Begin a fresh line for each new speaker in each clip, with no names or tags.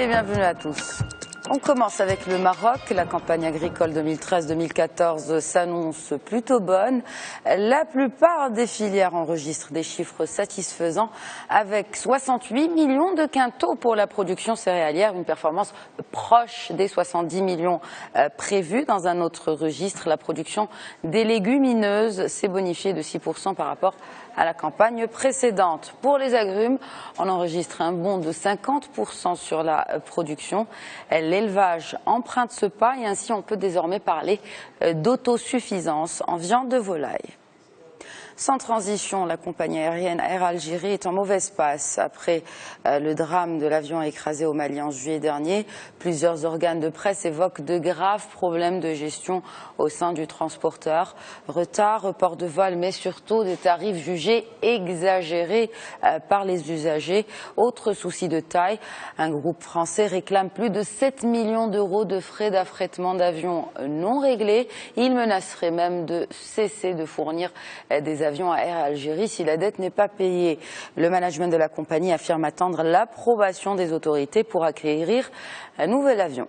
et bienvenue à tous. On commence avec le Maroc. La campagne agricole 2013-2014 s'annonce plutôt bonne. La plupart des filières enregistrent des chiffres satisfaisants avec 68 millions de quintaux pour la production céréalière, une performance proche des 70 millions prévus. Dans un autre registre, la production des légumineuses s'est bonifiée de 6% par rapport à la campagne précédente. Pour les agrumes, on enregistre un bond de 50% sur la production. L'élevage emprunte ce pas et ainsi on peut désormais parler d'autosuffisance en viande de volaille. Sans transition, la compagnie aérienne Air Algérie est en mauvaise passe. Après le drame de l'avion écrasé au Mali en juillet dernier, plusieurs organes de presse évoquent de graves problèmes de gestion au sein du transporteur. Retard, report de vol, mais surtout des tarifs jugés exagérés par les usagers. Autre souci de taille, un groupe français réclame plus de 7 millions d'euros de frais d'affrètement d'avions non réglés. Il menacerait même de cesser de fournir des avions à Air Algérie si la dette n'est pas payée. Le management de la compagnie affirme attendre l'approbation des autorités pour acquérir un nouvel avion.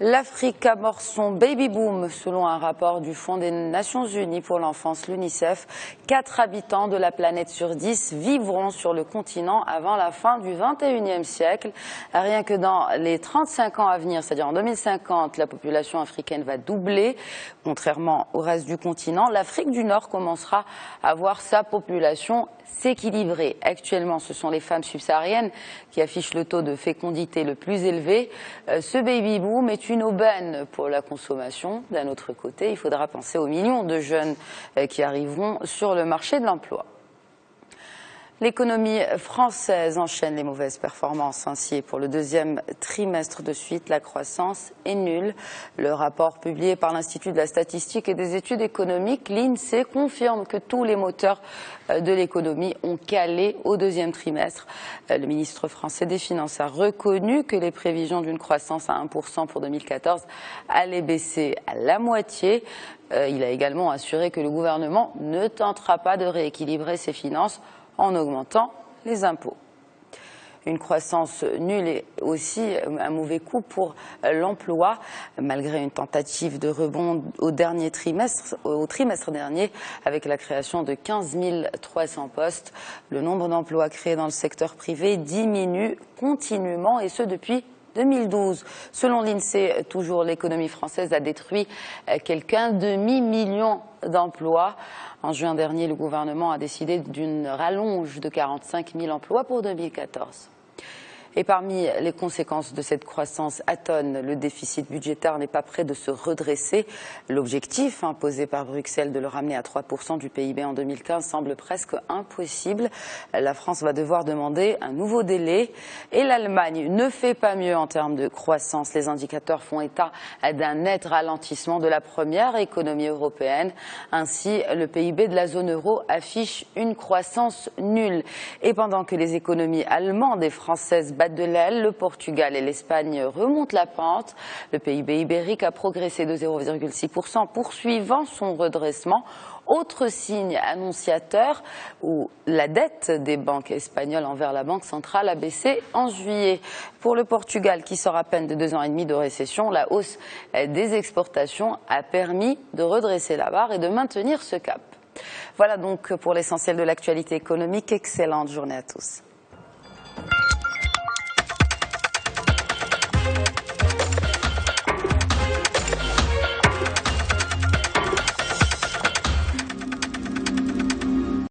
L'Afrique amorce son baby boom selon un rapport du Fonds des Nations Unies pour l'enfance, l'UNICEF. 4 habitants de la planète sur 10 vivront sur le continent avant la fin du 21e siècle. Rien que dans les 35 ans à venir, c'est-à-dire en 2050, la population africaine va doubler. Contrairement au reste du continent, l'Afrique du Nord commencera à voir sa population s'équilibrer. Actuellement, ce sont les femmes subsahariennes qui affichent le taux de fécondité le plus élevé. Ce baby boom est une aubaine pour la consommation. D'un autre côté, il faudra penser aux millions de jeunes qui arriveront sur le marché de l'emploi. L'économie française enchaîne les mauvaises performances. Ainsi, pour le deuxième trimestre de suite, la croissance est nulle. Le rapport publié par l'Institut de la statistique et des études économiques, l'INSEE, confirme que tous les moteurs de l'économie ont calé au deuxième trimestre. Le ministre français des Finances a reconnu que les prévisions d'une croissance à 1% pour 2014 allaient baisser à la moitié. Il a également assuré que le gouvernement ne tentera pas de rééquilibrer ses finances en augmentant les impôts. Une croissance nulle est aussi un mauvais coup pour l'emploi. Malgré une tentative de rebond au trimestre dernier, avec la création de 15 300 postes, le nombre d'emplois créés dans le secteur privé diminue continuellement, et ce depuis 2012. Selon l'INSEE, toujours, l'économie française a détruit quelqu'un demi-million d'emplois. En juin dernier, le gouvernement a décidé d'une rallonge de 45 000 emplois pour 2014. Et parmi les conséquences de cette croissance atone, le déficit budgétaire n'est pas prêt de se redresser. L'objectif imposé par Bruxelles de le ramener à 3% du PIB en 2015 semble presque impossible. La France va devoir demander un nouveau délai et l'Allemagne ne fait pas mieux en termes de croissance. Les indicateurs font état d'un net ralentissement de la première économie européenne. Ainsi, le PIB de la zone euro affiche une croissance nulle. Et pendant que les économies allemandes et françaises battent de l'aile, le Portugal et l'Espagne remontent la pente. Le PIB ibérique a progressé de 0,6%, poursuivant son redressement. Autre signe annonciateur où la dette des banques espagnoles envers la Banque centrale a baissé en juillet. Pour le Portugal, qui sort à peine de 2 ans et demi de récession, la hausse des exportations a permis de redresser la barre et de maintenir ce cap. Voilà donc pour l'essentiel de l'actualité économique. Excellente journée à tous.